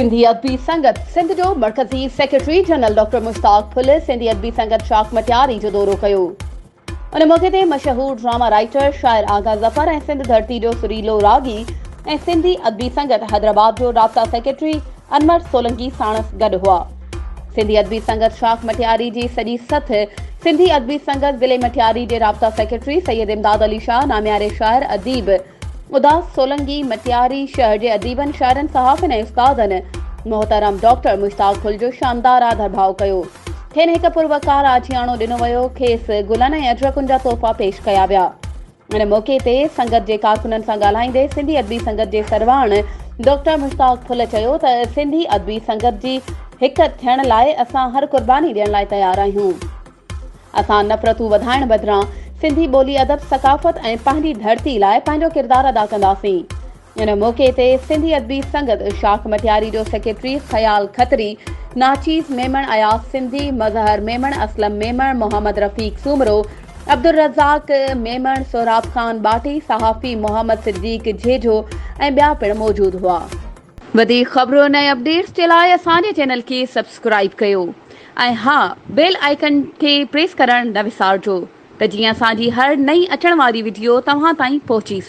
सिंधी अदबी संगत सिंध जो मरकज़ी secretary general doctor Mushtaq Phul Sindhi Adabi Sangat शाख मटियारी जो दौरो कयो। उन मौके ते मशहूर ड्रामा राइटर शायर आगा ज़फर ऐं सिंध धरती जो सुरीलो रागी ऐं सिंधी अदबी संगत हैदराबाद जो राब्ता सेक्रेटरी अनवर सोलंकी साणस गॾु हुआ। सिंधी अदबी संगत शाख मटियारी जी सॼी सथ सिंधी अदबी संगत ज़िले मटियारी जे राब्ता सेक्रेटरी सैयद इमदाद अली शाह नामियारे शायर अदीब उदास सोलंकी मटियारी शहर जे अदीबन शायरन सहाफ़िन ऐं उस्तादन मोहतरम डॉक्टर मुश्ताक फुल जो शानदार आदर भाव कयो। खेनि हिकु पुरवकार आजियाणो ॾिनो वियो। खेसि गुलनि ऐं अजरकुनि जा तोहफ़ा पेश कया विया। इन मौक़े ते संगत जे कारकुननि सां ॻाल्हाईंदे सिंधी अदबी संगत जे सरवाण डॉक्टर मुश्ताक फुल चयो त सिंधी अदबी संगत जी हिकु थियण लाइ असां हर क़ुर्बानी ॾियण लाइ तयार आहियूं। असां नफ़रतूं वधाइण बदिरां सिंधी ॿोली अदब सकाफ़त ऐं पंहिंजी धरती लाइ पंहिंजो किरदारु अदा कंदासीं। इन मौक़े ते सिंधी अदबी संगत शाख मटियारी जो सेक्रेटरी ख़याल खत्री, नाचीज़ मेमण, अयास सिंधी, मज़हर मेमण, असलम मेमण, मोहम्मद रफ़ीक सूमरो, अब्दुल रज़ाक मेमण, सोहराब ख़ान बाटी, सहाफ़ी मोहम्मद सिद्दीक़ झेझो ऐं ॿिया पिणु मौजूदु हुआ। वधीक ख़बरुनि ऐं अपडेट्स जे लाइ असांजे चैनल खे सब्सक्राइब कयो ऐं हा, बेल आइकन खे प्रेस करणु न विसारिजो त जीअं असांजी हर नई अचण वारी वीडियो तव्हां ताईं पहुची सघे।